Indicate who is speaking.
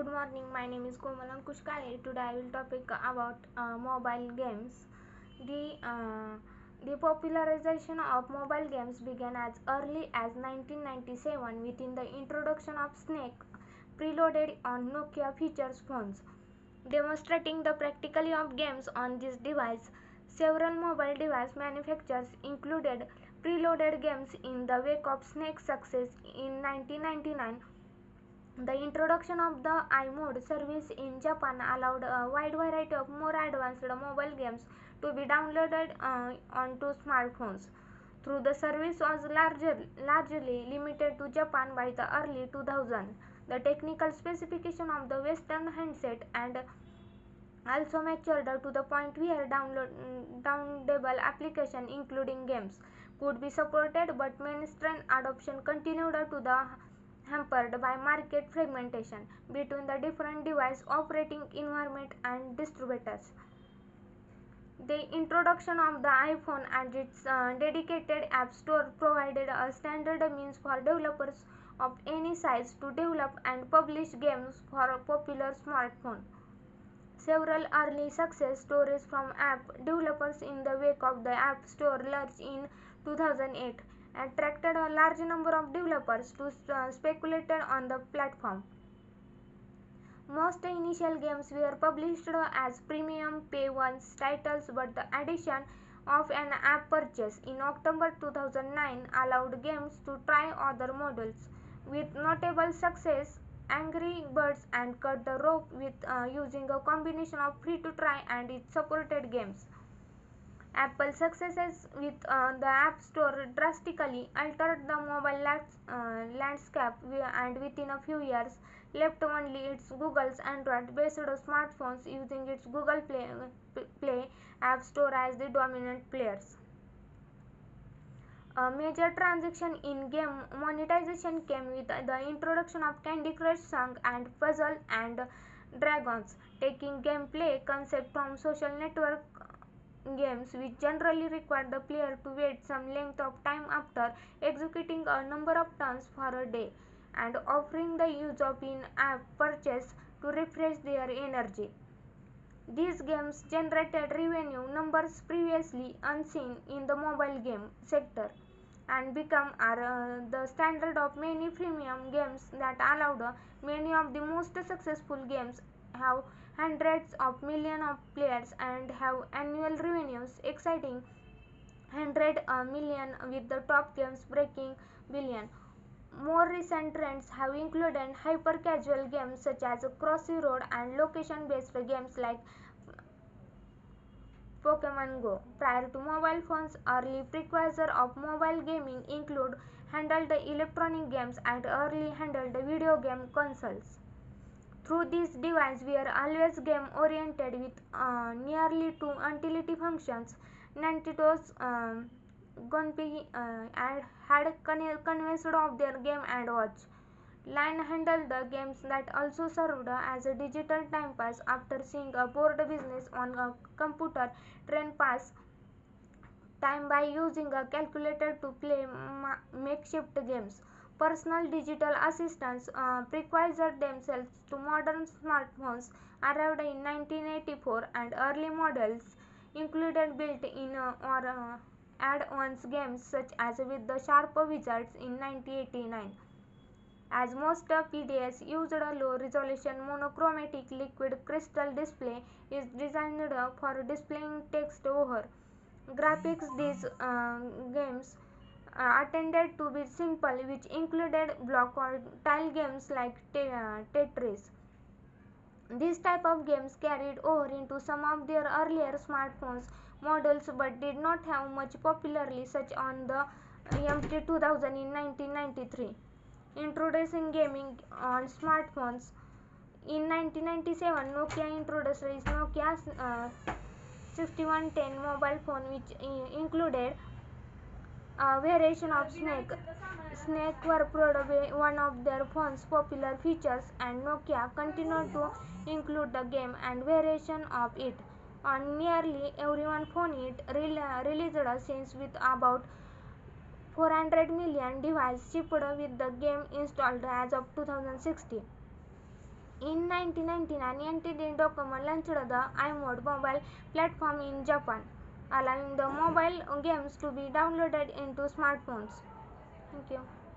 Speaker 1: Good morning. My name is Komal Ankush Kale. Today I will topic about mobile games. The uh, the popularization of mobile games began as early as 1997 within the introduction of Snake preloaded on Nokia features phones. Demonstrating the practicality of games on this device, several mobile device manufacturers included preloaded games in the wake of Snake's success in 1999. The introduction of the iMode service in Japan allowed a wide variety of more advanced mobile games to be downloaded onto smartphones. Though the service was largely limited to Japan by the early 2000s, the technical specification of the Western handset and also matured to the point where downloadable applications including games could be supported, but mainstream adoption continued to the hampered by market fragmentation between the different device operating environment and distributors. The introduction of the iPhone and its dedicated App Store provided a standard means for developers of any size to develop and publish games for a popular smartphone. Several early success stories from app developers in the wake of the App Store launch in 2008 attracted a large number of developers to speculate on the platform. Most initial games were published as premium pay-once titles, but the addition of an app purchase in October 2009 allowed games to try other models. With notable success, Angry Birds and Cut the Rope with using a combination of free-to-try and its supported games. Apple's successes with the App Store drastically altered the mobile landscape and within a few years left only its Google's Android-based smartphones using its Google Play App Store as the dominant players. A major transition in game monetization came with the introduction of Candy Crush Song and Puzzle and Dragons, taking gameplay concept from social network games which generally require the player to wait some length of time after executing a number of turns for a day, and offering the use of in-app purchase to refresh their energy. These games generated revenue numbers previously unseen in the mobile game sector and become the standard of many freemium games that allowed many of the most successful games have hundreds of millions of players and have annual revenues exceeding 100 million, with the top games breaking billion. More recent trends have included hyper-casual games such as Crossy Road and location-based games like Pokemon Go. Prior to mobile phones, early precursors of mobile gaming include handheld electronic games and early handheld video game consoles. Through these devices were always game-oriented with nearly two utility functions. Nintendo's Gunpei had convinced of their Game and Watch line handled the games that also served as a digital time pass after seeing a board business on a computer train pass time by using a calculator to play makeshift games. Personal digital assistants precursor themselves to modern smartphones arrived in 1984, and early models included built-in or add-ons games such as with the Sharp Wizards in 1989. As most PDS used a low-resolution monochromatic liquid crystal display is designed for displaying text over graphics, these games tended to be simple, which included block or tile games like Tetris. These type of games carried over into some of their earlier smartphones models but did not have much popularity, such on the MT2000 in 1993. Introducing gaming on smartphones. In 1997, Nokia introduced its Nokia 6110 mobile phone, which included a variation of Snake. Snake were probably one of their phone's popular features, and Nokia continued to include the game and variation of it on nearly every phone it released since, with about 400 million devices shipped with the game installed as of 2016. In 1999, NTT Docomo launched the iMode mobile platform in Japan, allowing the mobile games to be downloaded into smartphones. Thank you.